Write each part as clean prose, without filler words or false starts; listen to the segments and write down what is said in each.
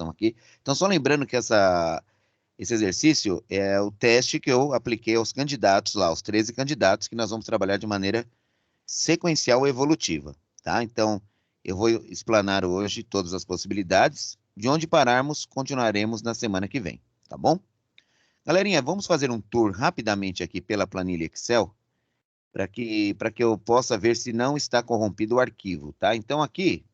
aqui. Então, só lembrando que esse exercício é o teste que eu apliquei aos candidatos lá, aos 13 candidatos, que nós vamos trabalhar de maneira sequencial e evolutiva, tá? Então, eu vou explanar hoje todas as possibilidades. De onde pararmos, continuaremos na semana que vem, tá bom? Galerinha, vamos fazer um tour rapidamente aqui pela planilha Excel, para que eu possa ver se não está corrompido o arquivo, tá? Então, aqui,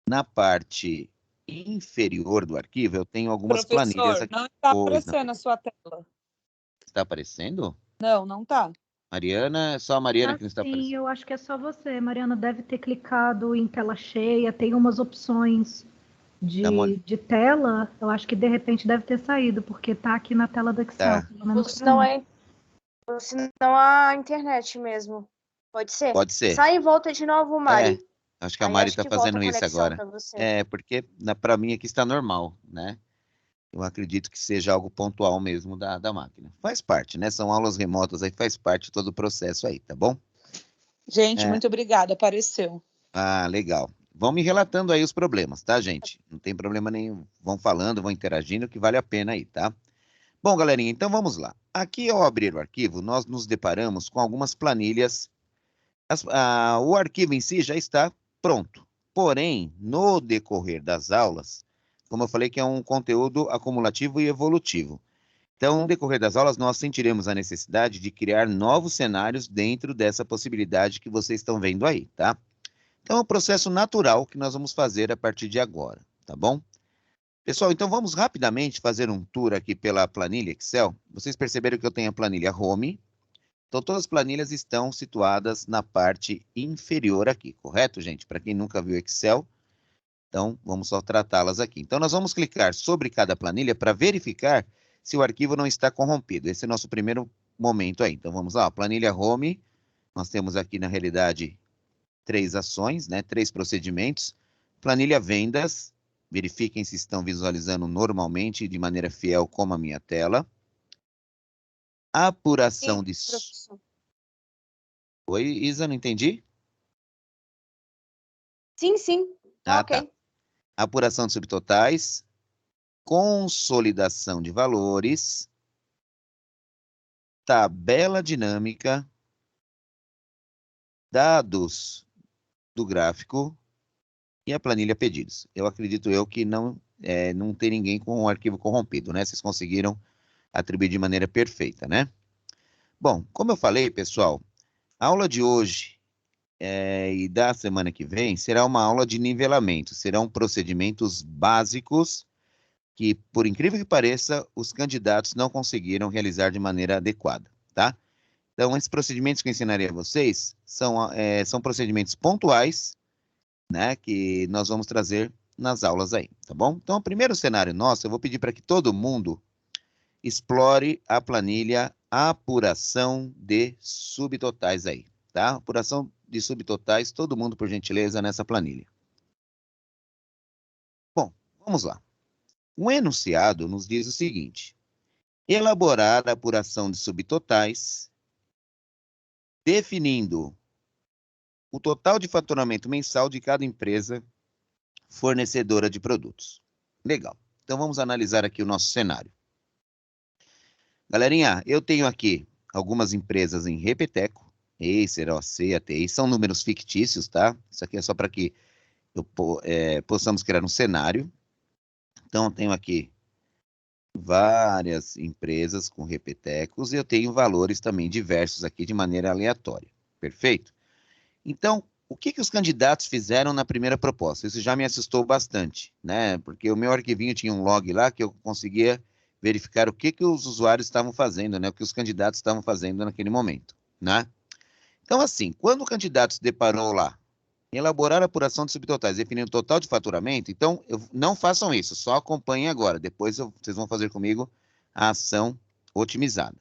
na parte inferior do arquivo, eu tenho algumas planilhas Professor, aqui. não está Pois não. aparecendo a sua tela. Está aparecendo? Não, não está. Mariana, é só a Mariana que não está Sim, aparecendo. eu acho que é só você. Mariana deve ter clicado em tela cheia, tem umas opções Dá uma de tela, eu acho que de repente deve ter saído, porque tá aqui na tela do Excel, Tá. pelo menos Ou pra mim. senão a internet mesmo. Pode ser? Pode ser. Sai e volta de novo, Mari. Acho que a Aí Mari acho está que volta fazendo a isso conexão agora. para você. Porque para mim aqui está normal, né? Eu acredito que seja algo pontual mesmo da máquina. Faz parte, né? São aulas remotas aí, faz parte de todo o processo aí, tá bom? Gente, muito obrigada, apareceu. Ah, legal. Vão me relatando aí os problemas, tá, gente? Não tem problema nenhum. Vão falando, vão interagindo, que vale a pena aí, tá? Bom, galerinha, então vamos lá. Aqui, ao abrir o arquivo, nós nos deparamos com algumas planilhas. O arquivo em si já está pronto. Porém, no decorrer das aulas, como eu falei que é um conteúdo acumulativo e evolutivo. Então, no decorrer das aulas, nós sentiremos a necessidade de criar novos cenários dentro dessa possibilidade que vocês estão vendo aí, tá? Então, é um processo natural que nós vamos fazer a partir de agora, tá bom? Pessoal, então vamos rapidamente fazer um tour aqui pela planilha Excel. Vocês perceberam que eu tenho a planilha Home. Então, todas as planilhas estão situadas na parte inferior aqui, correto, gente? Para quem nunca viu Excel, então vamos só tratá-las aqui. Então, nós vamos clicar sobre cada planilha para verificar se o arquivo não está corrompido. Esse é o nosso primeiro momento aí. Então, vamos lá, planilha Home. Nós temos aqui, na realidade, 3 ações, né? 3 procedimentos. Planilha Vendas. Verifiquem se estão visualizando normalmente, de maneira fiel, como a minha tela. Apuração de... Professor. Oi, Isa, não entendi? Sim, sim. Tá ok. Tá. Apuração de subtotais, consolidação de valores, tabela dinâmica, dados do gráfico e a planilha pedidos. Eu acredito que não tem ninguém com o arquivo corrompido, né? Vocês conseguiram atribuir de maneira perfeita, né? Bom, como eu falei, pessoal, a aula de hoje e da semana que vem será uma aula de nivelamento. Serão procedimentos básicos que, por incrível que pareça, os candidatos não conseguiram realizar de maneira adequada, tá? Então, esses procedimentos que eu ensinarei a vocês são procedimentos pontuais, né, que nós vamos trazer nas aulas aí, tá bom? Então, o primeiro cenário nosso, eu vou pedir para que todo mundo explore a planilha apuração de subtotais aí, tá? Apuração de subtotais, todo mundo, por gentileza, nessa planilha. Bom, vamos lá. O enunciado nos diz o seguinte: elaborar a apuração de subtotais, definindo o total de faturamento mensal de cada empresa fornecedora de produtos. Legal. Então, vamos analisar aqui o nosso cenário. Galerinha, eu tenho aqui algumas empresas em Repeteco, Acer, OC, ATI, são números fictícios, tá? Isso aqui é só para que possamos criar um cenário. Então, eu tenho aqui várias empresas com repetecos e eu tenho valores também diversos aqui de maneira aleatória. Perfeito? Então, o que os candidatos fizeram na primeira proposta? Isso já me assustou bastante, né? Porque o meu arquivinho tinha um log lá que eu conseguia verificar o que os usuários estavam fazendo, né? O que os candidatos estavam fazendo naquele momento, né? Então, assim, quando o candidato se deparou lá, elaborar a apuração de subtotais, definindo o total de faturamento, então, não façam isso, só acompanhem agora, depois vocês vão fazer comigo a ação otimizada.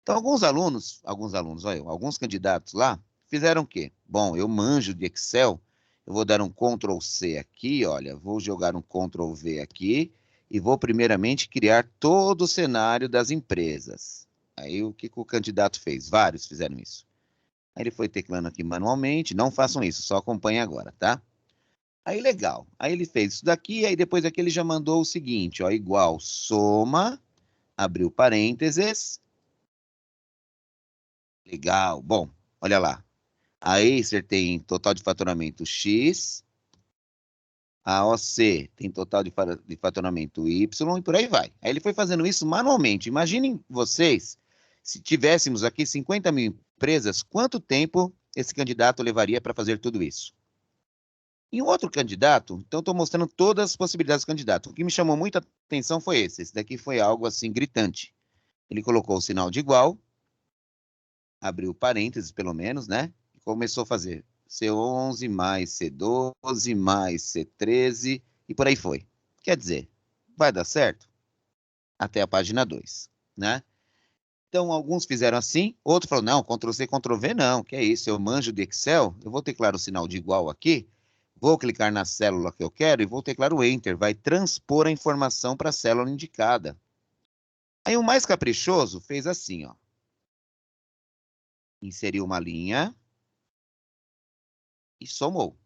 Então, alguns candidatos lá, fizeram o quê? Bom, eu manjo de Excel, eu vou dar um Ctrl C aqui, olha, vou jogar um Ctrl V aqui, e vou primeiramente criar todo o cenário das empresas. Aí, o que o candidato fez? Vários fizeram isso. Aí ele foi teclando aqui manualmente, não façam isso, só acompanhem agora, tá? Aí, legal. Aí ele fez isso daqui, aí depois aqui ele já mandou o seguinte, ó, igual soma, abriu parênteses. Legal. Bom, olha lá. A Acer tem total de faturamento X, a OC tem total de faturamento Y e por aí vai. Aí ele foi fazendo isso manualmente. Imaginem vocês, se tivéssemos aqui 50 mil empresas, quanto tempo esse candidato levaria para fazer tudo isso? E um outro candidato, então estou mostrando todas as possibilidades do candidato. O que me chamou muita atenção foi esse. Esse daqui foi algo assim gritante. Ele colocou o sinal de igual, abriu parênteses pelo menos, né? E começou a fazer C11 mais C12 mais C13 e por aí foi. Quer dizer, vai dar certo? Até a página 2, né? Então, alguns fizeram assim, outros falaram, não, Ctrl+C, Ctrl+V não, que é isso, eu manjo de Excel, eu vou teclar o sinal de igual aqui, vou clicar na célula que eu quero e vou teclar o Enter, vai transpor a informação para a célula indicada. Aí o mais caprichoso fez assim, ó. Inseriu uma linha e somou.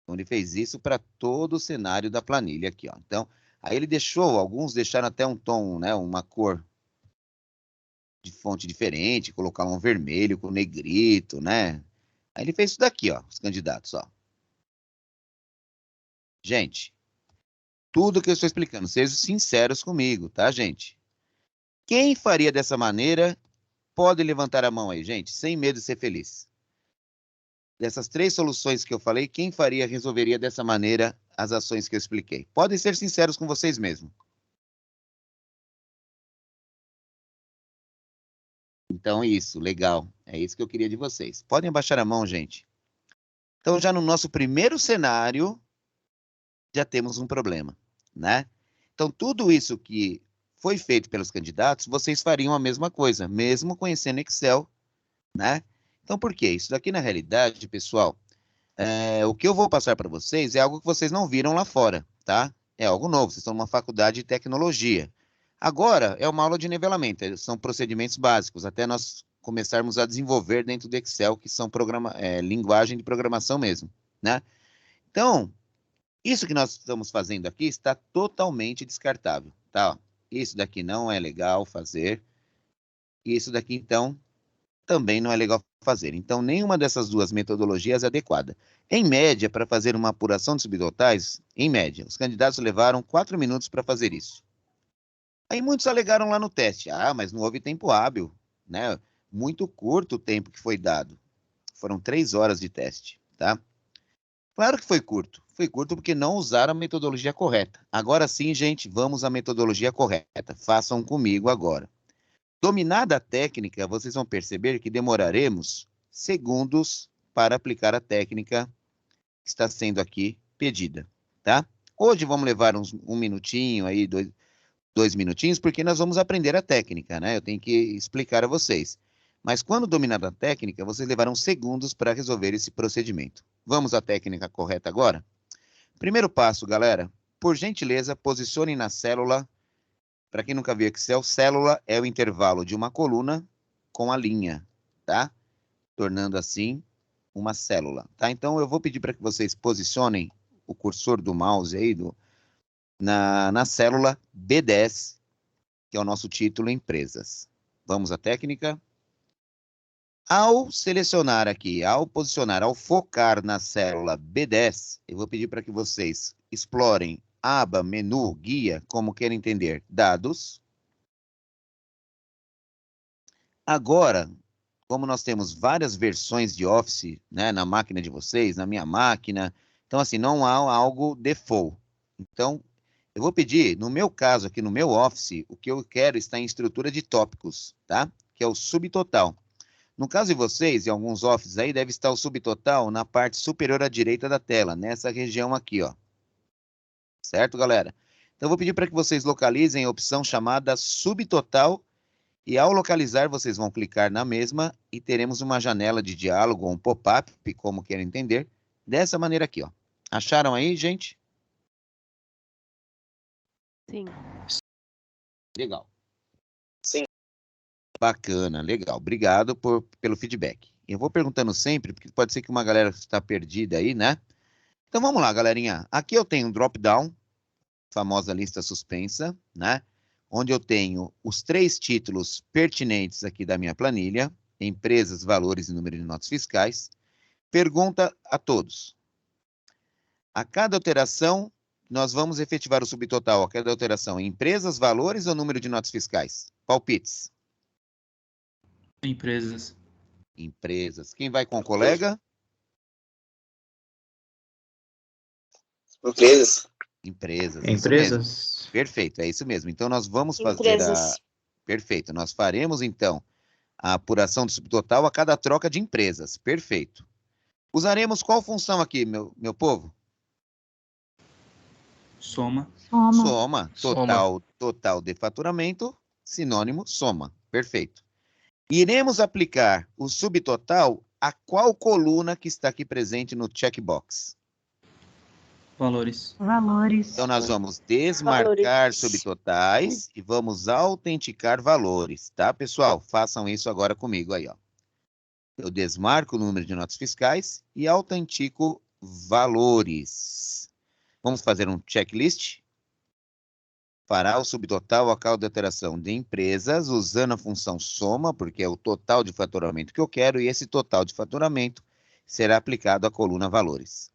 Então, ele fez isso para todo o cenário da planilha aqui, ó. Então, aí ele deixou, alguns deixaram até um tom, né, uma cor de fonte diferente, colocaram um vermelho com negrito, né? Aí ele fez isso daqui, ó, os candidatos, ó. Gente, tudo que eu estou explicando, sejam sinceros comigo, tá, gente? Quem faria dessa maneira, pode levantar a mão aí, gente, sem medo de ser feliz. Dessas 3 soluções que eu falei, quem faria, resolveria dessa maneira as ações que eu expliquei? Podem ser sinceros com vocês mesmos. Então, isso, legal. É isso que eu queria de vocês. Podem abaixar a mão, gente. Então, já no nosso primeiro cenário, já temos um problema, né? Então, tudo isso que foi feito pelos candidatos, vocês fariam a mesma coisa, mesmo conhecendo Excel, né? Então, por quê? Isso daqui, na realidade, pessoal, o que eu vou passar para vocês é algo que vocês não viram lá fora, tá? É algo novo, vocês estão numa faculdade de tecnologia. Agora, é uma aula de nivelamento, são procedimentos básicos, até nós começarmos a desenvolver dentro do Excel, que são linguagem de programação mesmo, né? Então, isso que nós estamos fazendo aqui está totalmente descartável, tá? Isso daqui não é legal fazer, isso daqui, então, também não é legal fazer. Então, nenhuma dessas duas metodologias é adequada. Em média, para fazer uma apuração de subtotais, em média, os candidatos levaram 4 minutos para fazer isso. Aí muitos alegaram lá no teste, mas não houve tempo hábil, né? Muito curto o tempo que foi dado. Foram 3 horas de teste, tá? Claro que foi curto. Foi curto porque não usaram a metodologia correta. Agora sim, gente, vamos à metodologia correta. Façam comigo agora. Dominada a técnica, vocês vão perceber que demoraremos segundos para aplicar a técnica que está sendo aqui pedida, tá? Hoje vamos levar um minutinho aí, dois minutinhos, porque nós vamos aprender a técnica, né? Eu tenho que explicar a vocês. Mas quando dominada a técnica, vocês levarão segundos para resolver esse procedimento. Vamos à técnica correta agora? Primeiro passo, galera. Por gentileza, posicione na célula. Para quem nunca viu Excel, célula é o intervalo de uma coluna com a linha, tá? Tornando assim uma célula, tá? Então, eu vou pedir para que vocês posicionem o cursor do mouse aí na célula B10, que é o nosso título Empresas. Vamos à técnica. Ao selecionar aqui, ao posicionar, ao focar na célula B10, eu vou pedir para que vocês explorem aba, menu, guia, como querem entender, dados. Agora, como nós temos várias versões de Office, né, na máquina de vocês, na minha máquina, então assim, não há algo default. Então, eu vou pedir, no meu caso aqui, no meu Office, o que eu quero está em estrutura de tópicos, tá? Que é o subtotal. No caso de vocês, em alguns Offices aí, deve estar o subtotal na parte superior à direita da tela, nessa região aqui, ó. Certo, galera? Então, eu vou pedir para que vocês localizem a opção chamada subtotal e ao localizar, vocês vão clicar na mesma e teremos uma janela de diálogo, um pop-up, como querem entender, dessa maneira aqui, ó. Acharam aí, gente? Sim. Legal. Sim. Bacana, legal. Obrigado pelo feedback. Eu vou perguntando sempre, porque pode ser que uma galera está perdida aí, né? Então vamos lá, galerinha. Aqui eu tenho um drop-down, famosa lista suspensa, né? Onde eu tenho os 3 títulos pertinentes aqui da minha planilha, empresas, valores e número de notas fiscais. Pergunta a todos. A cada alteração, nós vamos efetivar o subtotal a cada alteração em empresas, valores ou número de notas fiscais? Palpites. Empresas. Empresas. Quem vai com o colega? Empresas. Empresas. Isso mesmo. Empresas. Perfeito, é isso mesmo. Então, nós vamos fazer Empresas. Perfeito. Nós faremos, então, a apuração do subtotal a cada troca de empresas. Perfeito. Usaremos qual função aqui, meu povo? Soma. Soma. Total de faturamento, sinônimo, soma. Perfeito. Iremos aplicar o subtotal a qual coluna que está aqui presente no checkbox? Valores. Valores. Então, nós vamos desmarcar Valores. subtotais e vamos autenticar valores, tá, pessoal? Façam isso agora comigo aí, ó. Eu desmarco o número de notas fiscais e autentico valores. Vamos fazer um checklist? Fará o subtotal a cada alteração de empresas, usando a função soma, porque é o total de faturamento que eu quero, e esse total de faturamento será aplicado à coluna valores.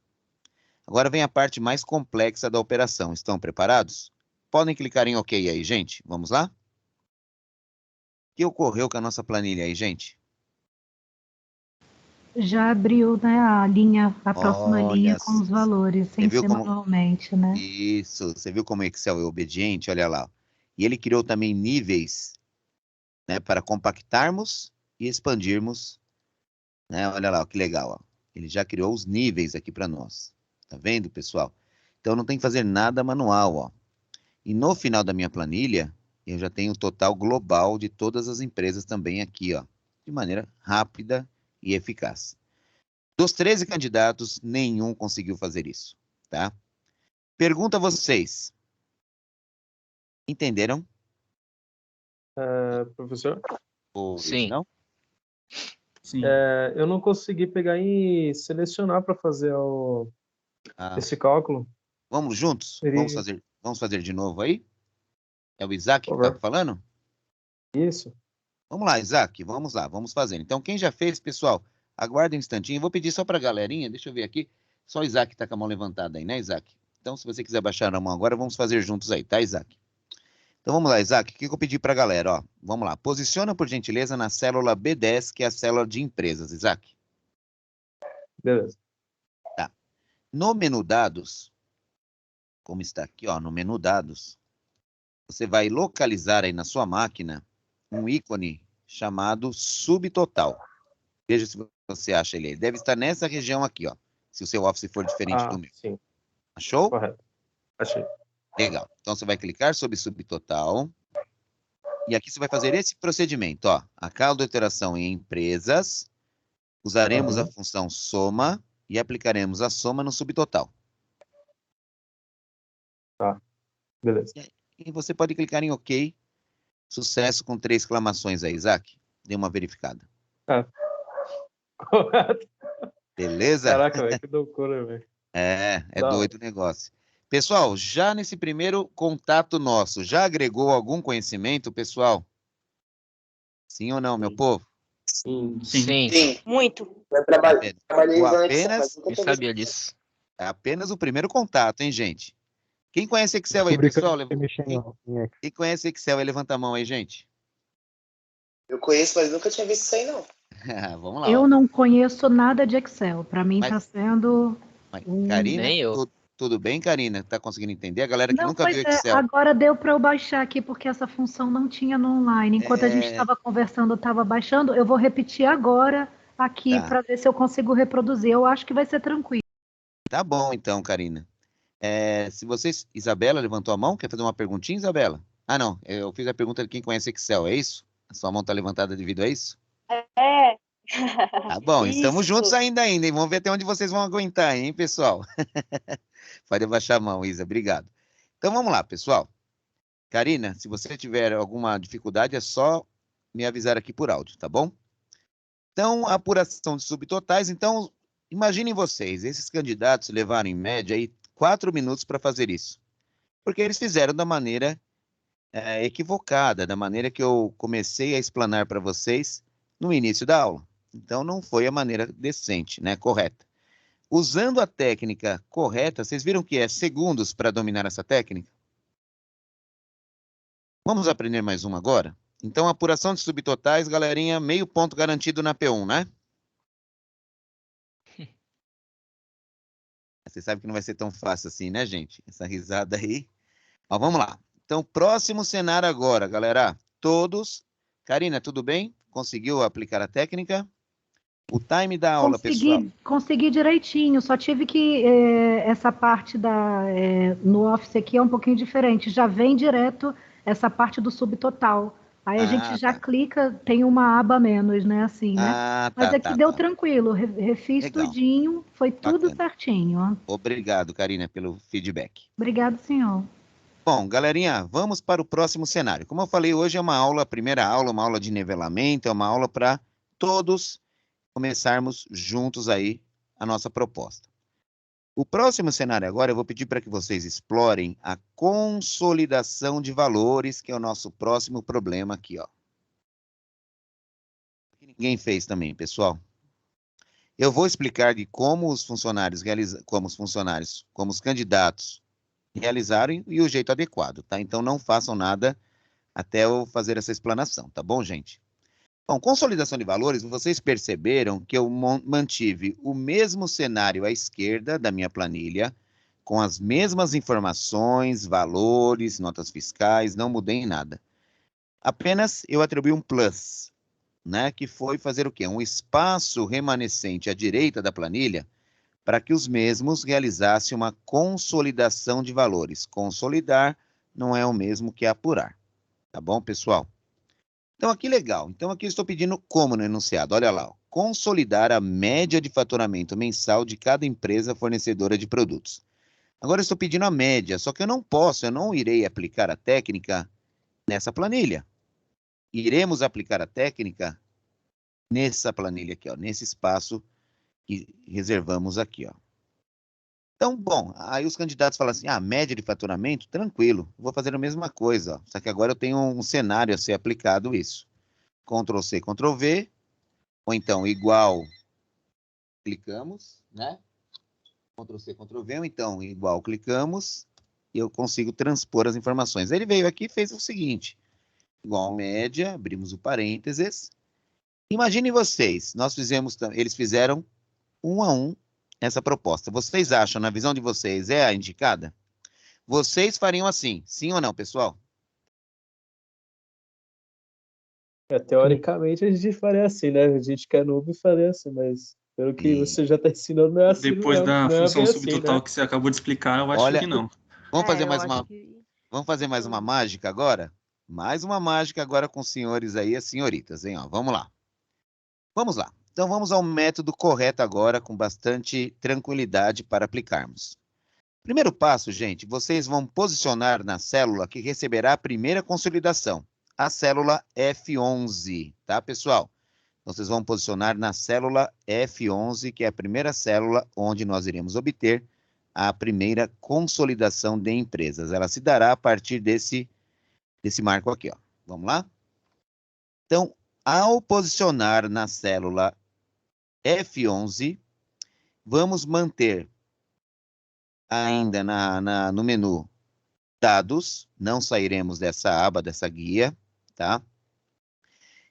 Agora vem a parte mais complexa da operação. Estão preparados? Podem clicar em OK aí, gente. Vamos lá? O que ocorreu com a nossa planilha aí, gente? Já abriu, né, a próxima Olha linha com os valores, sem viu ser como- manualmente, né? Isso, você viu como o Excel é obediente? Olha lá. E ele criou também níveis, né, para compactarmos e expandirmos, né? Olha lá, ó, que legal, ó. Ele já criou os níveis aqui para nós. Tá vendo, pessoal? Então não tem que fazer nada manual, ó. E no final da minha planilha, eu já tenho o total global de todas as empresas também aqui, ó, de maneira rápida e eficaz. Dos 13 candidatos, nenhum conseguiu fazer isso, tá? Pergunta a vocês. Entenderam? Professor, Ou Sim. não? Sim. eu não consegui pegar e selecionar para fazer Ah, esse cálculo. vamos juntos? Seria- Vamos fazer de novo aí? É o Isaac que Por favor. está falando? Isso. Vamos lá, Isaac, vamos lá, vamos fazer. Então, quem já fez, pessoal, aguarda um instantinho. Eu vou pedir só para a galerinha, deixa eu ver aqui. Só o Isaac está com a mão levantada aí, né, Isaac? Então, se você quiser baixar a mão agora, vamos fazer juntos aí, tá, Isaac? Então, vamos lá, Isaac, o que eu pedi para a galera? Ó, vamos lá, posiciona, por gentileza, na célula B10, que é a célula de empresas, Isaac. Beleza. No menu dados, como está aqui, ó, no menu dados, você vai localizar aí na sua máquina um ícone chamado subtotal. Veja se você acha ele aí. Deve estar nessa região aqui, ó. Se o seu Office for diferente do meu. Sim, Achou? correto. Achei. Legal. Então você vai clicar sobre subtotal. E aqui você vai fazer esse procedimento, ó. A cada alteração em empresas, usaremos a função soma e aplicaremos a soma no subtotal. Beleza. E você pode clicar em OK. Sucesso com 3 exclamações aí, Isaac. Dê uma verificada. Correto. Beleza? Caraca, velho, que loucura, velho. É Da doido o negócio. Pessoal, já nesse primeiro contato nosso, já agregou algum conhecimento, pessoal? Sim ou não, meu povo? Sim. Sim. Sim. Muito. Eu Tá vendo? trabalhei Ou usando Excel, apenas- mas nunca Nem tinha sabia visto. disso. É apenas o primeiro contato, hein, gente? Quem conhece Excel aí, pessoal? Quem conhece Excel aí, levanta a mão aí, gente. Eu conheço, mas nunca tinha visto isso aí, não. Vamos lá. ó. Eu não conheço nada de Excel. Para mim Mas- está sendo. Mas, um- Karina, Nem eu. tudo bem, Karina? Tá conseguindo entender? A galera que Não, nunca pois viu é, Excel. agora deu para eu baixar aqui, porque essa função não tinha no online. Enquanto a gente estava conversando, eu estava baixando. Eu vou repetir agora aqui Tá. para ver se eu consigo reproduzir. Eu acho que vai ser tranquilo. Tá bom, então, Karina. Se vocês... Isabela levantou a mão, quer fazer uma perguntinha, Isabela? Ah, não, eu fiz a pergunta de quem conhece Excel, é isso? A sua mão tá levantada devido a isso? É. Tá bom, estamos Isso. juntos ainda, hein? Vamos ver até onde vocês vão aguentar, hein, pessoal? Pode abaixar a mão, Isa, obrigado. Então, vamos lá, pessoal. Karina, se você tiver alguma dificuldade, é só me avisar aqui por áudio, tá bom? Então, a apuração de subtotais, então, imaginem vocês, esses candidatos levaram em média aí 4 minutos para fazer isso. Porque eles fizeram da maneira equivocada, da maneira que eu comecei a explanar para vocês no início da aula. Então, não foi a maneira decente, né, correta. Usando a técnica correta, vocês viram que é segundos para dominar essa técnica? Vamos aprender mais uma agora? Então, apuração de subtotais, galerinha, meio ponto garantido na P1, né? Você sabe que não vai ser tão fácil assim, né, gente? Essa risada aí. Mas vamos lá. Então, próximo cenário agora, galera. Todos. Karina, tudo bem? Conseguiu aplicar a técnica? O time da aula, pessoal. Consegui direitinho, só tive que essa parte no Office aqui é um pouquinho diferente, já vem direto essa parte do subtotal. Aí a gente já clica, tem uma aba a menos, né, assim, né? Mas aqui deu tranquilo, refiz Legal. tudinho, foi tudo certinho. Ó. Obrigado, Karina, pelo feedback. Obrigado, senhor. Bom, galerinha, vamos para o próximo cenário. Como eu falei, hoje é uma aula, primeira aula, uma aula de nivelamento, é uma aula para todos começarmos juntos aí a nossa proposta. O próximo cenário agora, eu vou pedir para que vocês explorem a consolidação de valores, que é o nosso próximo problema aqui, ó. Que ninguém fez também, pessoal. Eu vou explicar de como os funcionários como os candidatos realizaram e o jeito adequado, tá? Então não façam nada até eu fazer essa explanação, tá bom, gente? Bom, consolidação de valores, vocês perceberam que eu mantive o mesmo cenário à esquerda da minha planilha, com as mesmas informações, valores, notas fiscais, não mudei em nada. Apenas eu atribuí um plus, né, que foi fazer o quê? Um espaço remanescente à direita da planilha para que os mesmos realizassem uma consolidação de valores. Consolidar não é o mesmo que apurar. Tá bom, pessoal? Então, aqui legal. Então, aqui eu estou pedindo como no enunciado. Olha lá. Ó. Consolidar a média de faturamento mensal de cada empresa fornecedora de produtos. Agora, eu estou pedindo a média, só que eu não irei aplicar a técnica nessa planilha. Iremos aplicar a técnica nessa planilha aqui, ó, nesse espaço que reservamos aqui, ó. Então, bom, aí os candidatos falam assim, média de faturamento, tranquilo, vou fazer a mesma coisa, ó, só que agora eu tenho um cenário a ser aplicado isso. Ctrl C, Ctrl V, ou então igual, clicamos, né? Ctrl C, Ctrl V, ou então igual, clicamos, e eu consigo transpor as informações. Ele veio aqui e fez o seguinte, igual média, abrimos o parênteses. Imaginem vocês, eles fizeram 1 a 1 essa proposta. Vocês acham, na visão de vocês, é a indicada? Vocês fariam assim, sim ou não, pessoal? Teoricamente a gente faria assim, né? A gente que é noob faria assim, mas pelo que você já está ensinando, não é assim. Depois da função subtotal assim, né? que você acabou de explicar, eu acho que não. Vamos fazer mais uma mágica agora? Mais uma mágica agora com os senhores aí e as senhoritas, hein? Ó, vamos lá. Vamos lá. Então, vamos ao método correto agora, com bastante tranquilidade para aplicarmos. Primeiro passo, gente, vocês vão posicionar na célula que receberá a primeira consolidação, a célula F11, tá, pessoal? Então, vocês vão posicionar na célula F11, que é a primeira célula onde nós iremos obter a primeira consolidação de empresas. Ela se dará a partir desse marco aqui, ó. Vamos lá? Então, ao posicionar na célula F11, vamos manter ainda no menu dados, não sairemos dessa aba, dessa guia, tá?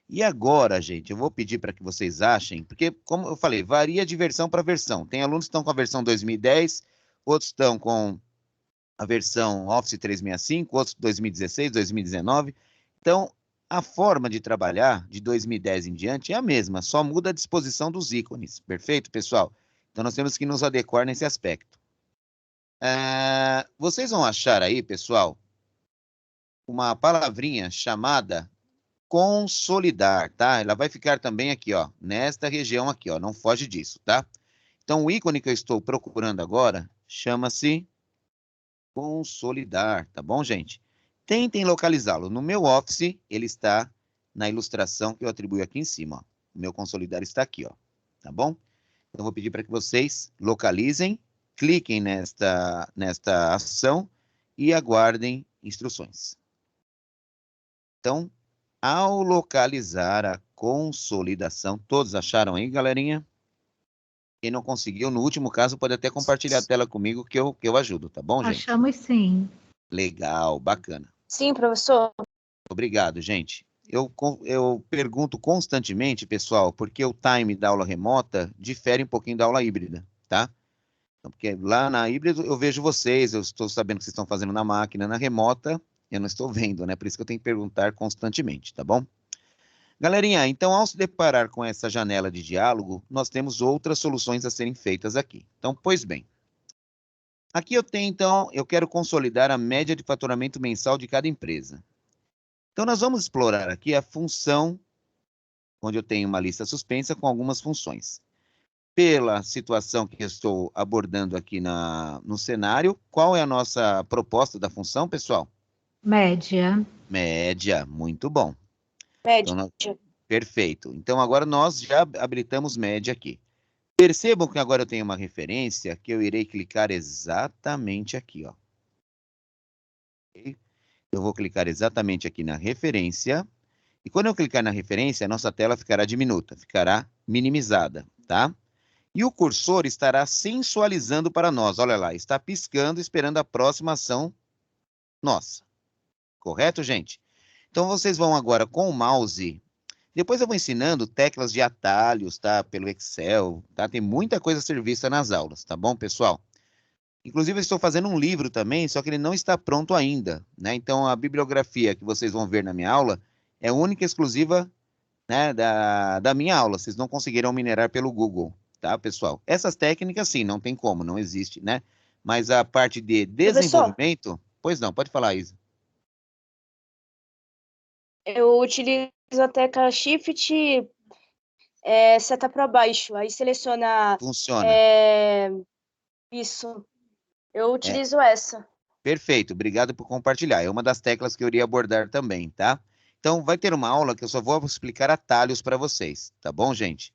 E agora, gente, eu vou pedir para que vocês achem, porque, como eu falei, varia de versão para versão. Tem alunos que estão com a versão 2010, outros estão com a versão Office 365, outros 2016, 2019. Então, a forma de trabalhar de 2010 em diante é a mesma, só muda a disposição dos ícones. Perfeito, pessoal? Então, nós temos que nos adequar nesse aspecto. Vocês vão achar aí, pessoal, uma palavrinha chamada consolidar, tá? Ela vai ficar também aqui, ó, nesta região aqui, ó, não foge disso, tá? Então, o ícone que eu estou procurando agora chama-se consolidar, tá bom, gente? Tentem localizá-lo. No meu Office, ele está na ilustração que eu atribuo aqui em cima, ó. O meu consolidar está aqui, ó. Tá bom? Eu vou pedir para que vocês localizem, cliquem nesta ação e aguardem instruções. Então, ao localizar a consolidação, todos acharam aí, galerinha? Quem não conseguiu, no último caso, pode até compartilhar a tela comigo que eu ajudo, tá bom, gente? Achamos sim. Legal, bacana. Sim, professor. Obrigado, gente. Eu pergunto constantemente, pessoal, porque o time da aula remota difere um pouquinho da aula híbrida, tá? Então, porque lá na híbrida eu vejo vocês, eu estou sabendo o que vocês estão fazendo na máquina, na remota eu não estou vendo, né? Por isso que eu tenho que perguntar constantemente, tá bom? Galerinha, então ao se deparar com essa janela de diálogo, nós temos outras soluções a serem feitas aqui. Então, pois bem. Aqui eu tenho, então, eu quero consolidar a média de faturamento mensal de cada empresa. Então, nós vamos explorar aqui a função, onde eu tenho uma lista suspensa com algumas funções. Pela situação que eu estou abordando aqui no cenário, qual é a nossa proposta da função, pessoal? Média. Média, muito bom. Média. Então, perfeito. Então, agora nós já habilitamos média aqui. Percebam que agora eu tenho uma referência que eu irei clicar exatamente aqui, ó. Eu vou clicar exatamente aqui na referência. E quando eu clicar na referência, a nossa tela ficará diminuta, ficará minimizada, tá? E o cursor estará sensualizando para nós. Olha lá, está piscando, esperando a próxima ação nossa. Correto, gente? Então, vocês vão agora com o mouse. Depois eu vou ensinando teclas de atalhos, tá? Pelo Excel, tá? Tem muita coisa a ser vista nas aulas, tá bom, pessoal? Inclusive, eu estou fazendo um livro também, só que ele não está pronto ainda, né? Então, a bibliografia que vocês vão ver na minha aula é única e exclusiva, né, da minha aula. Vocês não conseguirão minerar pelo Google, tá, pessoal? Essas técnicas, sim, não tem como, não existe, né? Mas a parte de desenvolvimento... Pois não, pode falar, Isa. Eu utilizo a tecla Shift, seta para baixo, aí seleciona... Funciona. Isso. Eu utilizo essa. Perfeito, obrigado por compartilhar. É uma das teclas que eu iria abordar também, tá? Então, vai ter uma aula que eu só vou explicar atalhos para vocês, tá bom, gente?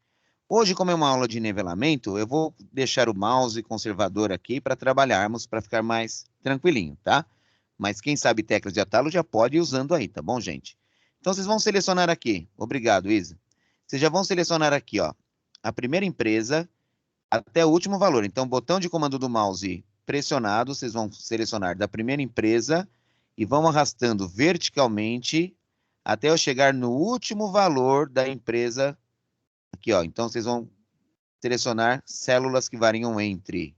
Hoje, como é uma aula de nivelamento, eu vou deixar o mouse conservador aqui para trabalharmos, para ficar mais tranquilinho, tá? Mas quem sabe teclas de atalho já pode ir usando aí, tá bom, gente? Então, vocês vão selecionar aqui. Obrigado, Isa. Vocês já vão selecionar aqui, ó, a primeira empresa até o último valor. Então, botão de comando do mouse pressionado, vocês vão selecionar da primeira empresa e vão arrastando verticalmente até eu chegar no último valor da empresa. Aqui, ó. Então, vocês vão selecionar células que variam entre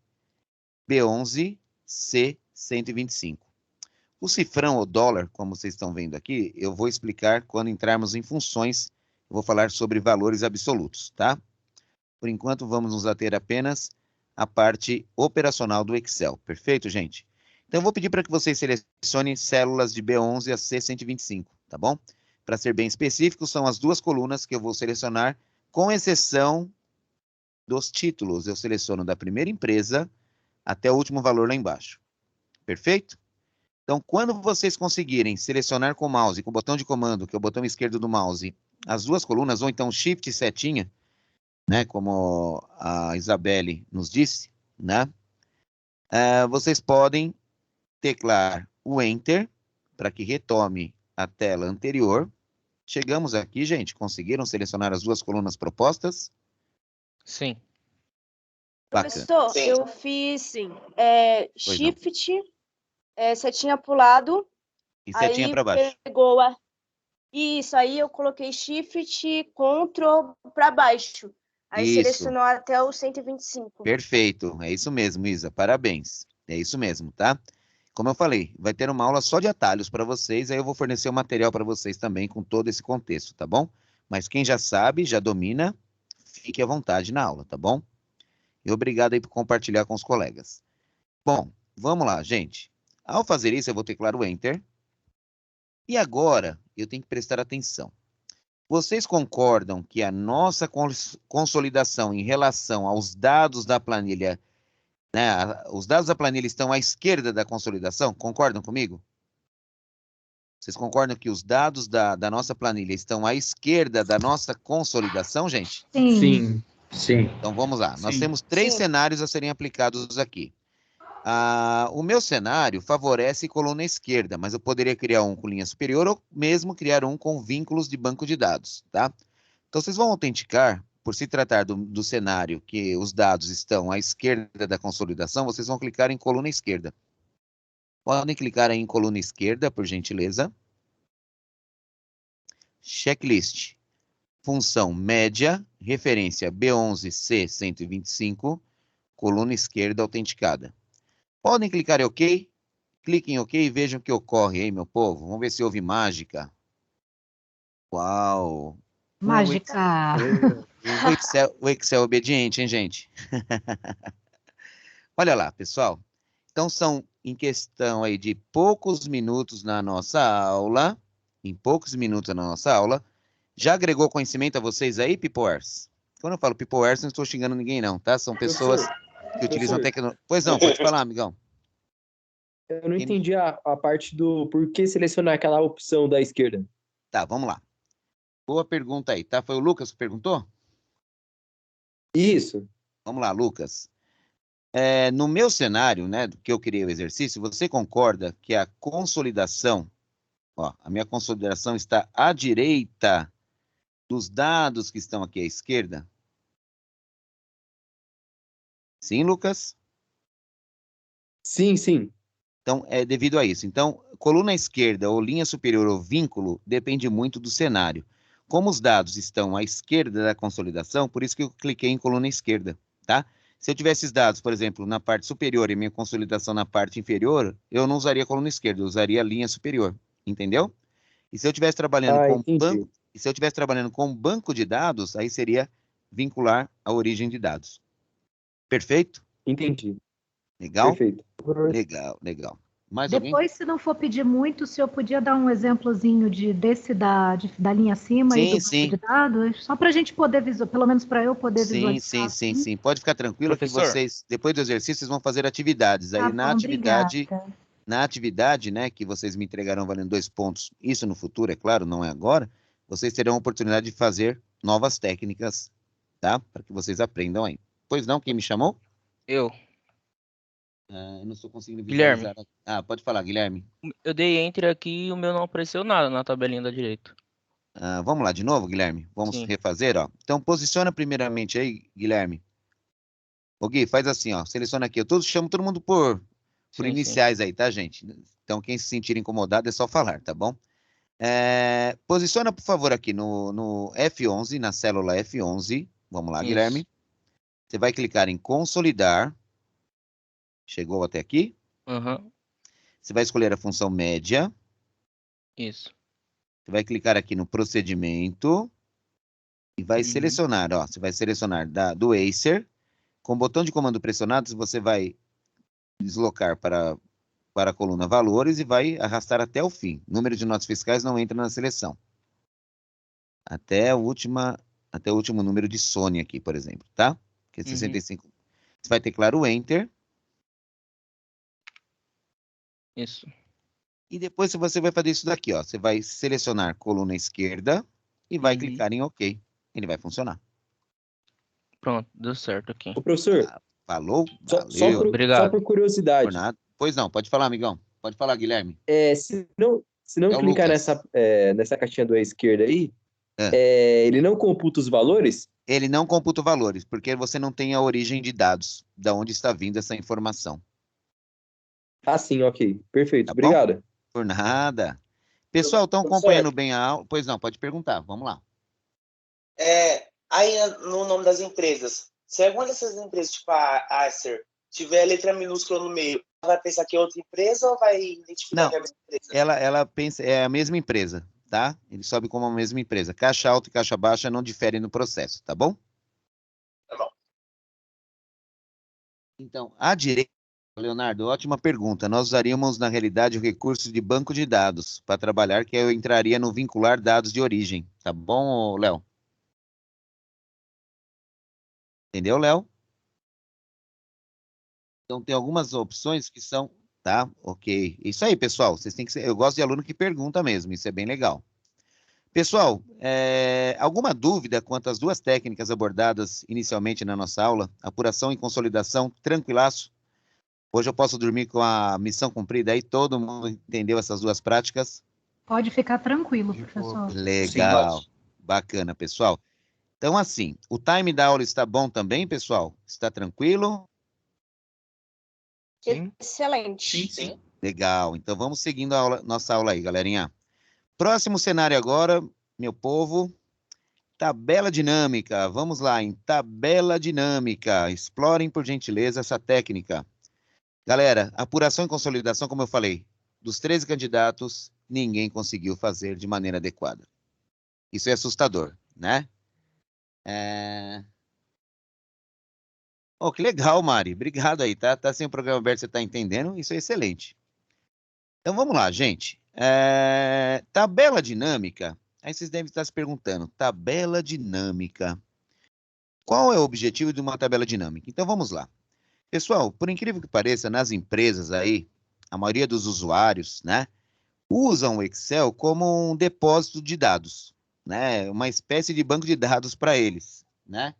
B11, C125. O cifrão ou dólar, como vocês estão vendo aqui, eu vou explicar quando entrarmos em funções. Eu vou falar sobre valores absolutos, tá? Por enquanto, vamos nos ater apenas à parte operacional do Excel. Perfeito, gente? Então, eu vou pedir para que vocês selecionem células de B11 a C125, tá bom? Para ser bem específico, são as duas colunas que eu vou selecionar, com exceção dos títulos. Eu seleciono da primeira empresa até o último valor lá embaixo. Perfeito? Então, quando vocês conseguirem selecionar com o mouse, com o botão de comando, que é o botão esquerdo do mouse, as duas colunas, ou então Shift e setinha, né, como a Isabelle nos disse, né, vocês podem teclar o Enter para que retome a tela anterior. Chegamos aqui, gente. Conseguiram selecionar as duas colunas propostas? Sim. Bacana. Professor, Sim. eu fiz Pois não. Shift, setinha pro lado, E setinha aí para baixo. pegou Isso, aí eu coloquei Shift, Ctrl para baixo. Aí Isso. selecionou até o 125. Perfeito. É isso mesmo, Isa. Parabéns. É isso mesmo, tá? Como eu falei, vai ter uma aula só de atalhos para vocês, aí eu vou fornecer o material para vocês também com todo esse contexto, tá bom? Mas quem já sabe, já domina, fique à vontade na aula, tá bom? E obrigado aí por compartilhar com os colegas. Bom, vamos lá, gente. Ao fazer isso, eu vou teclar o Enter. E agora, eu tenho que prestar atenção. Vocês concordam que a nossa consolidação em relação aos dados da planilha, né, os dados da planilha estão à esquerda da consolidação? Concordam comigo? Vocês concordam que os dados da nossa planilha estão à esquerda da nossa consolidação, gente? Sim. Sim. Então vamos lá. Nós Sim. temos 3 Sim. cenários a serem aplicados aqui. O meu cenário favorece coluna esquerda, mas eu poderia criar um com linha superior ou mesmo criar um com vínculos de banco de dados, tá? Então vocês vão autenticar, por se tratar do cenário que os dados estão à esquerda da consolidação, vocês vão clicar em coluna esquerda. Podem clicar aí em coluna esquerda, por gentileza. Checklist. Função média, referência B11C125, coluna esquerda autenticada. Podem clicar em OK? Cliquem em OK e vejam o que ocorre aí, meu povo. Vamos ver se houve mágica. Uau! Mágica. O Excel é obediente, hein, gente? Olha lá, pessoal. Então, são em questão aí de poucos minutos na nossa aula, já agregou conhecimento a vocês aí, Peoplers? Quando eu falo Peoplers, não estou xingando ninguém, não, tá? São pessoas que utilizam tecnologia. Pois não, pode falar, amigão. Eu não entendi a parte do por que selecionar aquela opção da esquerda. Tá, vamos lá. Boa pergunta aí, tá? Foi o Lucas que perguntou? Isso. Vamos lá, Lucas. No meu cenário, né, que eu criei o exercício, você concorda que a consolidação, a minha consolidação está à direita dos dados que estão aqui à esquerda? Sim, Lucas? Sim, sim. Então, é devido a isso. Então, coluna esquerda ou linha superior ou vínculo depende muito do cenário. Como os dados estão à esquerda da consolidação, por isso que eu cliquei em coluna esquerda, tá? Se eu tivesse esses dados, por exemplo, na parte superior e minha consolidação na parte inferior, eu não usaria coluna esquerda, eu usaria linha superior, entendeu? E se eu estivesse trabalhando com banco de dados, aí seria vincular a origem de dados. Perfeito? Entendi. Legal? Perfeito. Legal. Mais Depois, alguém? se não for pedir muito, o senhor podia dar um exemplozinho da linha acima e do banco de dados, só para a gente poder visualizar, pelo menos para eu poder visualizar. Sim. Pode ficar tranquilo que vocês, depois do exercício, vocês vão fazer atividades. Aí Tá bom, obrigada. na atividade, né, que vocês me entregarão valendo 2 pontos, isso no futuro, é claro, não é agora, vocês terão a oportunidade de fazer novas técnicas, tá? Para que vocês aprendam aí. Pois não, quem me chamou? Eu. Eu não estou conseguindo visualizar. Guilherme. Pode falar, Guilherme. Eu dei enter aqui e o meu não apareceu nada na tabelinha da direita. Vamos lá de novo, Guilherme? Vamos refazer, ó. Então, posiciona primeiramente aí, Guilherme. Ô, Gui, faz assim, ó. Seleciona aqui. Eu chamo todo mundo por iniciais aí, tá, gente? Então, quem se sentir incomodado é só falar, tá bom? Posiciona, por favor, aqui no F11, na célula F11. Vamos lá, Guilherme. Você vai clicar em consolidar. Chegou até aqui? Uhum. Você vai escolher a função média. Isso. Você vai clicar aqui no procedimento e vai selecionar, ó. Você vai selecionar do Acer. Com o botão de comando pressionado, você vai deslocar para a coluna valores e vai arrastar até o fim. Número de notas fiscais não entra na seleção. Até o último número de Sony aqui, por exemplo, tá? Que é 65. Você vai teclar o Enter. Isso. E depois você vai fazer isso daqui, ó. Você vai selecionar coluna esquerda e vai clicar em OK. Ele vai funcionar. Pronto, deu certo aqui. Ô, professor. Falou? Valeu. Obrigado. Só por curiosidade. Por nada. Pois não, pode falar, amigão. Pode falar, Guilherme. Se não clicar nessa caixinha da esquerda aí, ele não computa os valores? Ele não computa valores, porque você não tem a origem de dados, da onde está vindo essa informação. Sim, ok. Perfeito. Tá Obrigado. Bom? Por nada. Pessoal, estão acompanhando bem a aula? Pois não, pode perguntar. Vamos lá. Aí, no nome das empresas, se alguma dessas empresas, tipo a Acer, tiver letra minúscula no meio, vai pensar que é outra empresa ou vai identificar que é a mesma empresa? Ela pensa, é a mesma empresa, tá? Ele sobe como a mesma empresa. Caixa alta e caixa baixa não diferem no processo, tá bom? Tá bom. Então, à direita, Leonardo, ótima pergunta. Nós usaríamos, na realidade, o recurso de banco de dados para trabalhar, que eu entraria no vincular dados de origem. Tá bom, Léo? Entendeu, Léo? Então, tem algumas opções que são tá? Ok. Isso aí, pessoal. Vocês têm que ser... Eu gosto de aluno que pergunta mesmo. Isso é bem legal. Pessoal, alguma dúvida quanto às duas técnicas abordadas inicialmente na nossa aula? Apuração e consolidação, tranquilaço? Hoje eu posso dormir com a missão cumprida aí? Todo mundo entendeu essas duas práticas? Pode ficar tranquilo, professor. Legal. Sim, bacana, pessoal. Então, assim, o time da aula está bom também, pessoal? Está tranquilo? Sim. Excelente. Sim. Legal. Então, vamos seguindo a nossa aula aí, galerinha. Próximo cenário agora, meu povo, tabela dinâmica. Vamos lá, em tabela dinâmica. Explorem, por gentileza, essa técnica. Galera, apuração e consolidação, como eu falei, dos 13 candidatos, ninguém conseguiu fazer de maneira adequada. Isso é assustador, né? Oh, que legal, Mari. Obrigado aí, tá? Tá sem o programa aberto, você tá entendendo? Isso é excelente. Então, vamos lá, gente. Tabela dinâmica. Aí vocês devem estar se perguntando, tabela dinâmica. Qual é o objetivo de uma tabela dinâmica? Então, vamos lá. Pessoal, por incrível que pareça, nas empresas aí, a maioria dos usuários, né, usam o Excel como um depósito de dados, né, uma espécie de banco de dados para eles, né?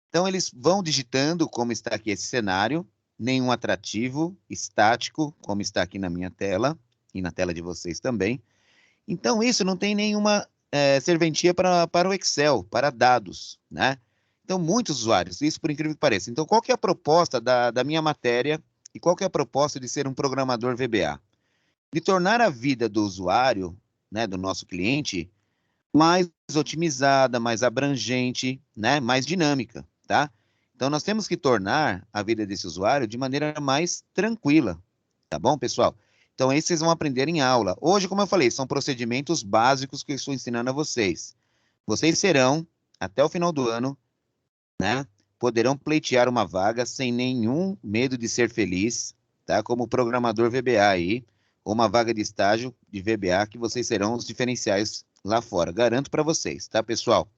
Então, eles vão digitando, como está aqui esse cenário, nenhum atrativo, estático, como está aqui na minha tela, e na tela de vocês também. Então, isso não tem nenhuma serventia para o Excel, para dados, né? Então, muitos usuários, isso por incrível que pareça. Então, qual que é a proposta da minha matéria e qual que é a proposta de ser um programador VBA? De tornar a vida do usuário, né, do nosso cliente, mais otimizada, mais abrangente, né, mais dinâmica, tá? Então, nós temos que tornar a vida desse usuário de maneira mais tranquila, tá bom, pessoal? Então, esses vocês vão aprender em aula. Hoje, como eu falei, são procedimentos básicos que eu estou ensinando a vocês. Vocês serão, até o final do ano, né, poderão pleitear uma vaga sem nenhum medo de ser feliz, tá? Como programador VBA aí, ou uma vaga de estágio de VBA, que vocês serão os diferenciais lá fora. Garanto para vocês, tá, pessoal?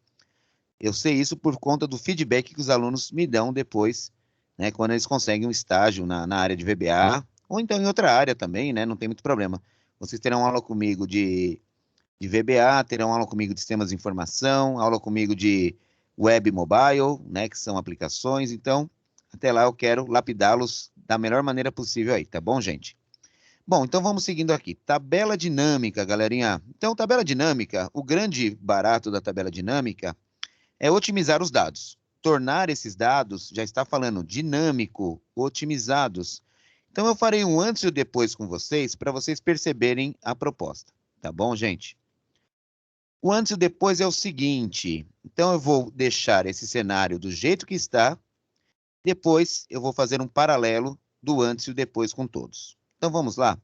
Eu sei isso por conta do feedback que os alunos me dão depois, né, quando eles conseguem um estágio na área de VBA, ou então em outra área também, né, não tem muito problema. Vocês terão aula comigo de VBA, terão aula comigo de sistemas de informação, aula comigo de web mobile, né, que são aplicações. Então, até lá eu quero lapidá-los da melhor maneira possível aí, tá bom, gente? Bom, então vamos seguindo aqui. Tabela dinâmica, galerinha. Então, tabela dinâmica, o grande barato da tabela dinâmica é otimizar os dados. Tornar esses dados, já está falando, dinâmico, otimizados. Então, eu farei um antes e o depois com vocês, para vocês perceberem a proposta. Tá bom, gente? O antes e o depois é o seguinte. Então, eu vou deixar esse cenário do jeito que está. Depois, eu vou fazer um paralelo do antes e o depois com todos. Então, vamos lá.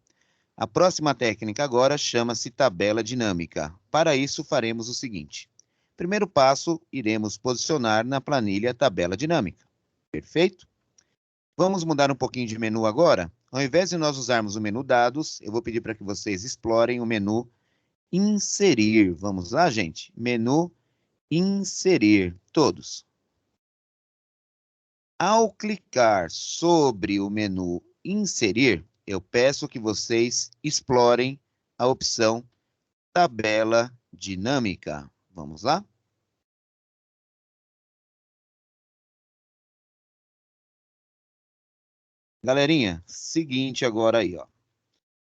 A próxima técnica agora chama-se tabela dinâmica. Para isso, faremos o seguinte. Primeiro passo, iremos posicionar na planilha a tabela dinâmica. Perfeito? Vamos mudar um pouquinho de menu agora? Ao invés de nós usarmos o menu dados, eu vou pedir para que vocês explorem o menu inserir. Vamos lá, gente? Menu inserir. Todos. Ao clicar sobre o menu inserir, eu peço que vocês explorem a opção tabela dinâmica. Vamos lá? Galerinha, seguinte agora aí, ó.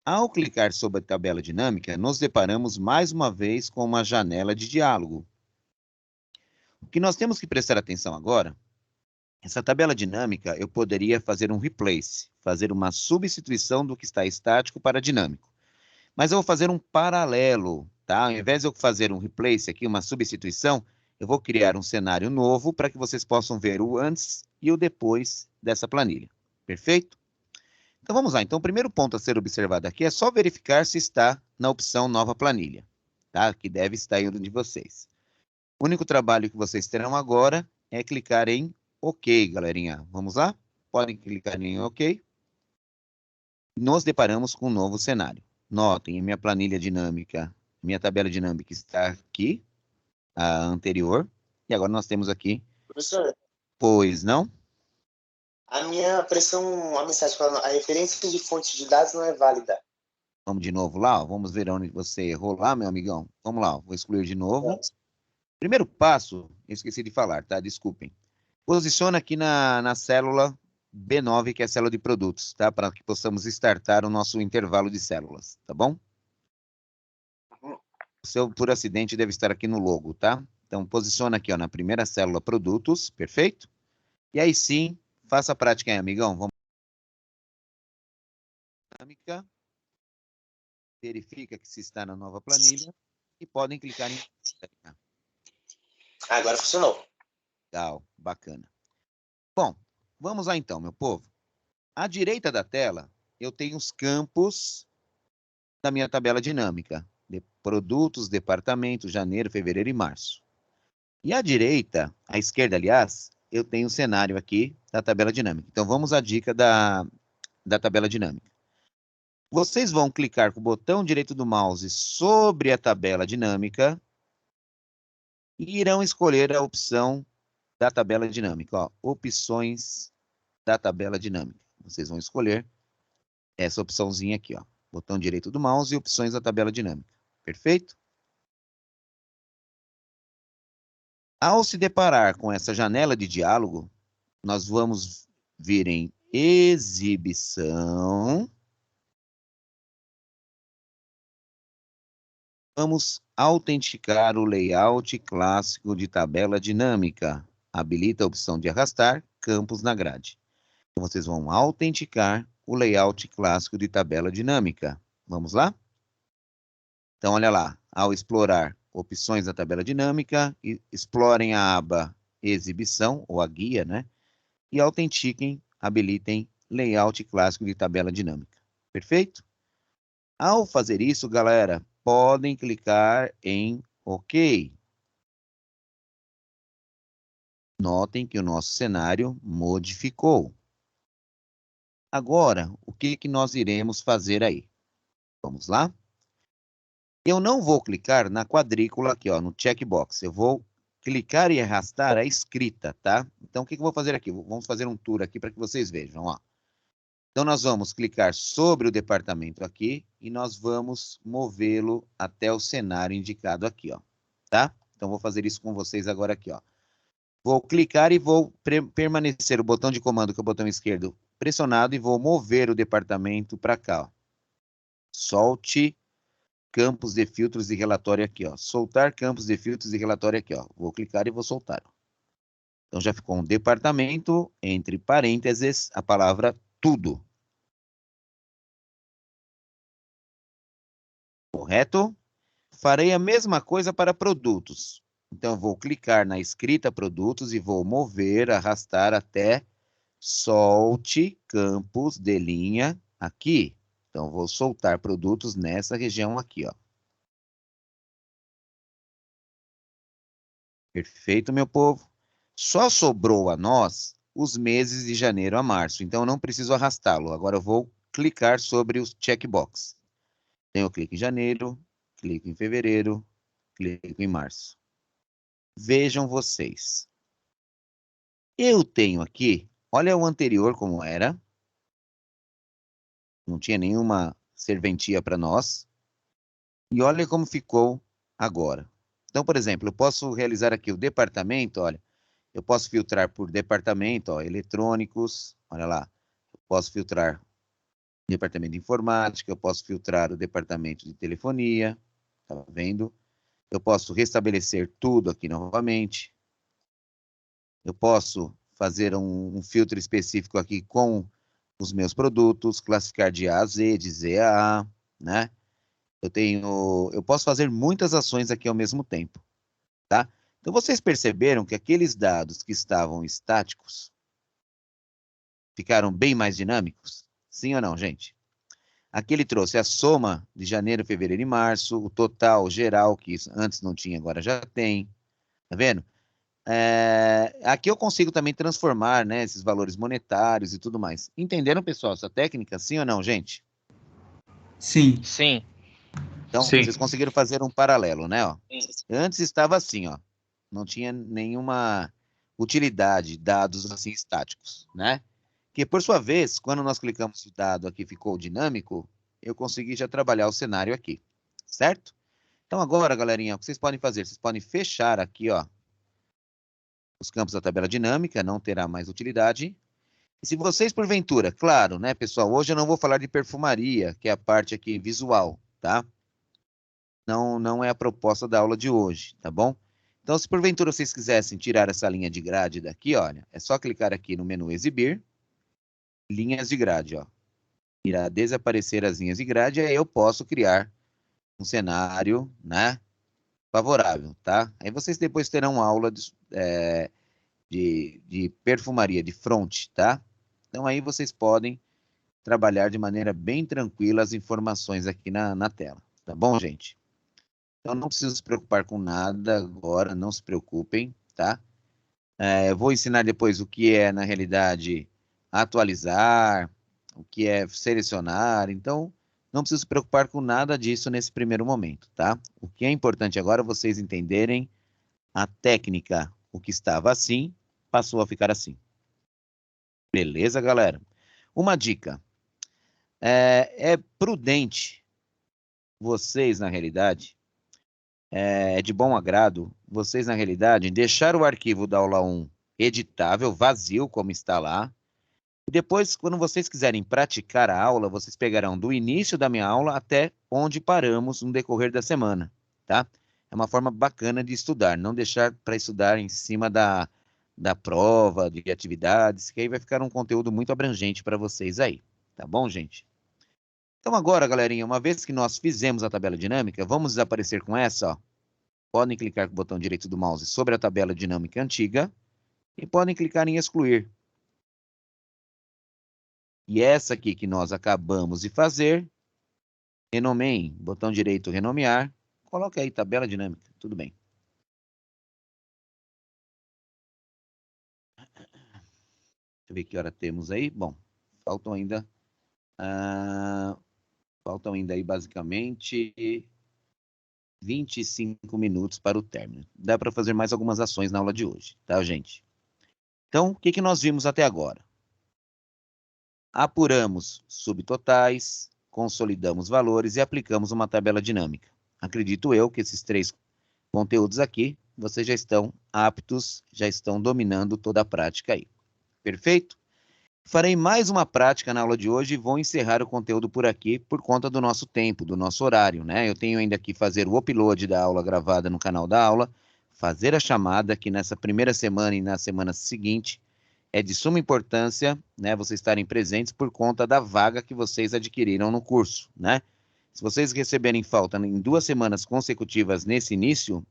Ao clicar sobre a tabela dinâmica, nos deparamos mais uma vez com uma janela de diálogo. O que nós temos que prestar atenção agora, essa tabela dinâmica, eu poderia fazer um replace, fazer uma substituição do que está estático para dinâmico. Mas eu vou fazer um paralelo, tá? Ao invés de eu fazer um replace aqui, uma substituição, eu vou criar um cenário novo para que vocês possam ver o antes e o depois dessa planilha. Perfeito? Então, vamos lá. Então, o primeiro ponto a ser observado aqui é só verificar se está na opção nova planilha, tá? Que deve estar em um de vocês. O único trabalho que vocês terão agora é clicar em OK, galerinha. Vamos lá? Podem clicar em OK. Nos deparamos com um novo cenário. Notem, a minha planilha dinâmica, minha tabela dinâmica está aqui, a anterior, e agora nós temos aqui... Professor? Pois não? A minha pressão, a mensagem falando, a referência de fonte de dados não é válida. Vamos de novo lá, ó. Vamos ver onde você errou lá, meu amigão. Vamos lá, ó. Vou excluir de novo. Primeiro passo, esqueci de falar, tá? Desculpem. Posiciona aqui na célula B9, que é a célula de produtos, tá? Para que possamos startar o nosso intervalo de células, tá bom? O seu, por acidente, deve estar aqui no logo, tá? Então, posiciona aqui, ó, na primeira célula produtos, perfeito? E aí sim, faça a prática aí, amigão. Vamos. Dinâmica. Verifica que se está na nova planilha e podem clicar em... Agora funcionou. Legal, bacana. Bom, vamos lá então, meu povo. À direita da tela, eu tenho os campos da minha tabela dinâmica. De produtos, departamento, janeiro, fevereiro e março. E à direita, à esquerda, aliás, eu tenho o cenário aqui da tabela dinâmica. Então, vamos à dica da tabela dinâmica. Vocês vão clicar com o botão direito do mouse sobre a tabela dinâmica e irão escolher a opção da tabela dinâmica. Ó, opções da tabela dinâmica. Vocês vão escolher essa opçãozinha aqui, ó. Botão direito do mouse e opções da tabela dinâmica. Perfeito? Ao se deparar com essa janela de diálogo, nós vamos vir em exibição. Vamos autenticar o layout clássico de tabela dinâmica. Habilita a opção de arrastar campos na grade. Então, vocês vão autenticar o layout clássico de tabela dinâmica. Vamos lá? Então, olha lá. Ao explorar opções da tabela dinâmica, explorem a aba exibição, ou a guia, né? E autentiquem, habilitem layout clássico de tabela dinâmica. Perfeito? Ao fazer isso, galera, podem clicar em OK. Notem que o nosso cenário modificou. Agora, o que nós iremos fazer aí? Vamos lá? Eu não vou clicar na quadrícula aqui, ó, no checkbox. Eu vou clicar e arrastar a escrita, tá? Então, o que eu vou fazer aqui? Vamos fazer um tour aqui para que vocês vejam, ó. Então, nós vamos clicar sobre o departamento aqui e nós vamos movê-lo até o cenário indicado aqui, ó, tá? Então, vou fazer isso com vocês agora aqui, ó. Vou clicar e vou permanecer o botão de comando, que é o botão esquerdo, pressionado e vou mover o departamento para cá, ó. Solte campos de filtros e relatório aqui, ó. Soltar campos de filtros e relatório aqui, ó. Vou clicar e vou soltar. Então, já ficou um departamento, entre parênteses, a palavra tudo. Correto? Farei a mesma coisa para produtos. Então, eu vou clicar na escrita produtos e vou mover, arrastar até solte campos de linha aqui. Então, vou soltar produtos nessa região aqui, ó. Perfeito, meu povo? Só sobrou a nós os meses de janeiro a março, então eu não preciso arrastá-lo. Agora eu vou clicar sobre os checkbox. Então eu clico em janeiro, clico em fevereiro, clico em março. Vejam vocês. Eu tenho aqui, olha o anterior como era. Não tinha nenhuma serventia para nós. E olha como ficou agora. Então, por exemplo, eu posso realizar aqui o departamento, olha. Eu posso filtrar por departamento, ó, eletrônicos, olha lá. Eu posso filtrar o departamento de informática, eu posso filtrar o departamento de telefonia, tá vendo? Eu posso restabelecer tudo aqui novamente. Eu posso fazer um filtro específico aqui com os meus produtos, classificar de A a Z, de Z a A, né? Eu posso fazer muitas ações aqui ao mesmo tempo, tá? Então, vocês perceberam que aqueles dados que estavam estáticos ficaram bem mais dinâmicos? Sim ou não, gente? Aqui ele trouxe a soma de janeiro, fevereiro e março, o total geral, que antes não tinha, agora já tem. Tá vendo? Aqui eu consigo também transformar, né, esses valores monetários e tudo mais. Entenderam, pessoal, essa técnica? Sim ou não, gente? Sim. Sim. Então, vocês conseguiram fazer um paralelo, né? Ó. Antes estava assim, ó. Não tinha nenhuma utilidade, dados assim estáticos, né? que, por sua vez, quando nós clicamos o dado aqui ficou dinâmico, eu consegui já trabalhar o cenário aqui, certo? Então, agora, galerinha, o que vocês podem fazer? Vocês podem fechar aqui, ó, os campos da tabela dinâmica, não terá mais utilidade. E se vocês, porventura, claro, né, pessoal, hoje eu não vou falar de perfumaria, que é a parte aqui visual, tá? Não é a proposta da aula de hoje, tá bom? Então, se porventura vocês quisessem tirar essa linha de grade daqui, olha, é só clicar aqui no menu Exibir, linhas de grade, ó. Irá desaparecer as linhas de grade, e aí eu posso criar um cenário, né, favorável, tá? Aí vocês depois terão aula de perfumaria, de front, tá? Então, aí vocês podem trabalhar de maneira bem tranquila as informações aqui na tela, tá bom, gente? Então, não precisa se preocupar com nada agora, não se preocupem, tá? Eu vou ensinar depois o que é, na realidade, atualizar, o que é selecionar, então, não precisa se preocupar com nada disso nesse primeiro momento, tá? O que é importante agora é vocês entenderem a técnica, o que estava assim, passou a ficar assim. Beleza, galera? Uma dica. É prudente vocês, na realidade, é de bom agrado, vocês, na realidade, deixar o arquivo da aula 1 editável, vazio, como está lá. E depois, quando vocês quiserem praticar a aula, vocês pegarão do início da minha aula até onde paramos no decorrer da semana, tá? É uma forma bacana de estudar, não deixar para estudar em cima da prova, de atividades, que aí vai ficar um conteúdo muito abrangente para vocês aí, tá bom, gente? Então agora, galerinha, uma vez que nós fizemos a tabela dinâmica, vamos desaparecer com essa, ó. Podem clicar com o botão direito do mouse sobre a tabela dinâmica antiga e podem clicar em excluir. E essa aqui que nós acabamos de fazer, renomeiem, botão direito renomear, coloque aí tabela dinâmica, tudo bem. Deixa eu ver que hora temos aí. Bom, faltam ainda aí basicamente 25 minutos para o término. Dá para fazer mais algumas ações na aula de hoje, tá, gente? Então, o que nós vimos até agora? Apuramos subtotais, consolidamos valores e aplicamos uma tabela dinâmica. Acredito eu que esses 3 conteúdos aqui, vocês já estão aptos, já estão dominando toda a prática aí. Perfeito? Farei mais uma prática na aula de hoje e vou encerrar o conteúdo por aqui por conta do nosso tempo, do nosso horário, né? Eu tenho ainda que fazer o upload da aula gravada no canal da aula, fazer a chamada, que nessa primeira semana e na semana seguinte é de suma importância, né, vocês estarem presentes por conta da vaga que vocês adquiriram no curso, né? Se vocês receberem falta em 2 semanas consecutivas nesse início,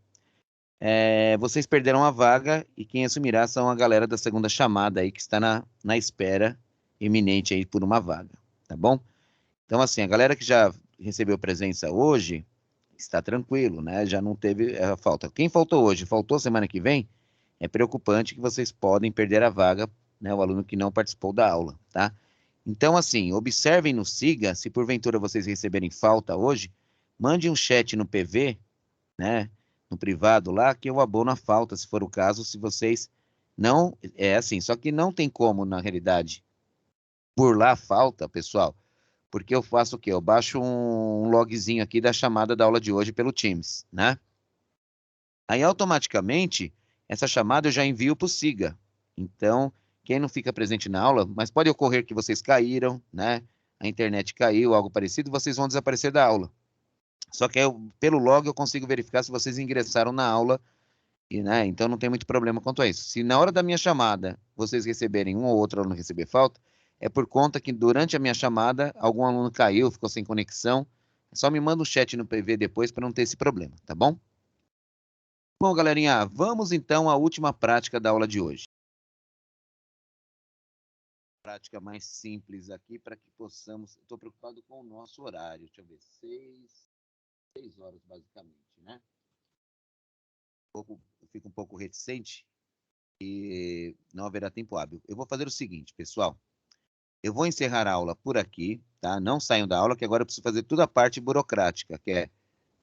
vocês perderam a vaga e quem assumirá são a galera da segunda chamada aí que está na espera iminente aí por uma vaga, tá bom? Então, assim, a galera que já recebeu presença hoje está tranquilo, né? Já não teve falta. Quem faltou hoje, faltou semana que vem, é preocupante que vocês podem perder a vaga, né? O aluno que não participou da aula, tá? Então, assim, observem no Siga, se porventura vocês receberem falta hoje, mande um chat no PV, né? No privado lá, que eu abono a falta, se for o caso, se vocês não... assim, só que não tem como, na realidade, burlar a falta, pessoal, porque eu faço o quê? Eu baixo um logzinho aqui da chamada da aula de hoje pelo Teams, né? Aí, automaticamente, essa chamada eu já envio para o Siga. Então, quem não fica presente na aula, mas pode ocorrer que vocês caíram, né? A internet caiu, algo parecido, vocês vão desaparecer da aula. Só que pelo log eu consigo verificar se vocês ingressaram na aula, e, né, então não tem muito problema quanto a isso. Se na hora da minha chamada vocês receberem um ou outro aluno receber falta, é por conta que durante a minha chamada algum aluno caiu, ficou sem conexão. Só me manda um chat no PV depois para não ter esse problema, tá bom? Bom, galerinha, vamos então à última prática da aula de hoje. Prática mais simples aqui para que possamos... Estou preocupado com o nosso horário, deixa eu ver, 6 horas, basicamente, né? Eu fico um pouco reticente e não haverá tempo hábil. Eu vou fazer o seguinte, pessoal. Eu vou encerrar a aula por aqui, tá? Não saiam da aula, que agora eu preciso fazer toda a parte burocrática, que é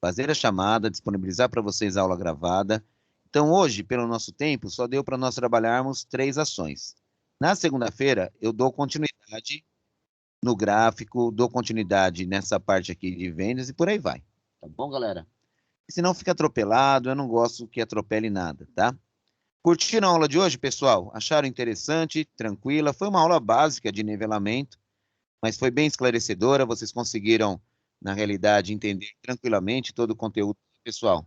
fazer a chamada, disponibilizar para vocês a aula gravada. Então, hoje, pelo nosso tempo, só deu para nós trabalharmos 3 ações. Na segunda-feira, eu dou continuidade no gráfico, dou continuidade nessa parte aqui de vendas e por aí vai. Tá bom, galera? Senão fica atropelado, eu não gosto que atropele nada, tá? Curtiram a aula de hoje, pessoal? Acharam interessante, tranquila? Foi uma aula básica de nivelamento, mas foi bem esclarecedora. Vocês conseguiram, na realidade, entender tranquilamente todo o conteúdo, pessoal?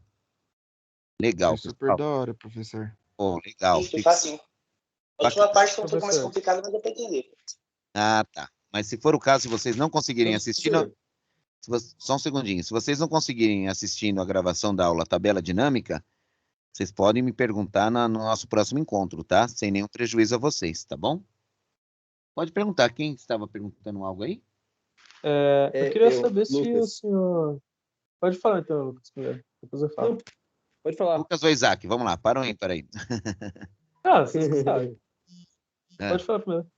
Legal, Foi super pessoal. da hora, professor. Oh, legal. Isso, facinho. A última parte foi um pouco mais complicada, mas deu para entender. Ah, tá. Mas se for o caso, se vocês não conseguirem assistir... Só um segundinho. Se vocês não conseguirem assistindo a gravação da aula Tabela Dinâmica, vocês podem me perguntar no nosso próximo encontro, tá? Sem nenhum prejuízo a vocês, tá bom? Pode perguntar. Quem estava perguntando algo aí? Eu queria saber se o senhor... Pode falar, então, Lucas, primeiro. Depois eu falo. Pode falar. Lucas ou Isaac, vamos lá. Para aí. Você sabe. Pode falar primeiro.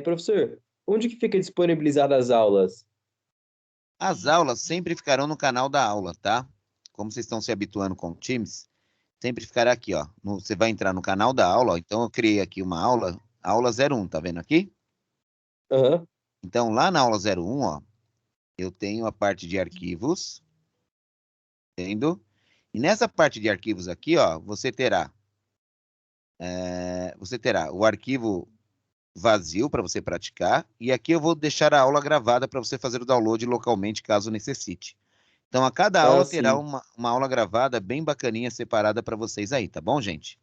Professor, onde que fica disponibilizadas as aulas? As aulas sempre ficarão no canal da aula, tá? Como vocês estão se habituando com o Teams, sempre ficará aqui, ó. Você vai entrar no canal da aula, ó. Então eu criei aqui uma aula 01, tá vendo aqui? Uhum. Então lá na aula 01, ó, eu tenho a parte de arquivos, entendeu? E nessa parte de arquivos aqui, ó, você terá o arquivo vazio para você praticar, e aqui eu vou deixar a aula gravada para você fazer o download localmente, caso necessite. Então, a cada aula terá uma aula gravada bem bacaninha, separada para vocês aí, tá bom, gente?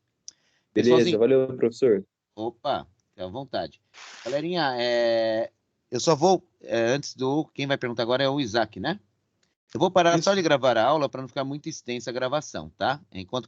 Beleza, valeu, professor. Opa, fica à vontade. Galerinha, eu só vou, antes quem vai perguntar agora é o Isaac, né? Eu vou parar só de gravar a aula para não ficar muito extensa a gravação, tá? Enquanto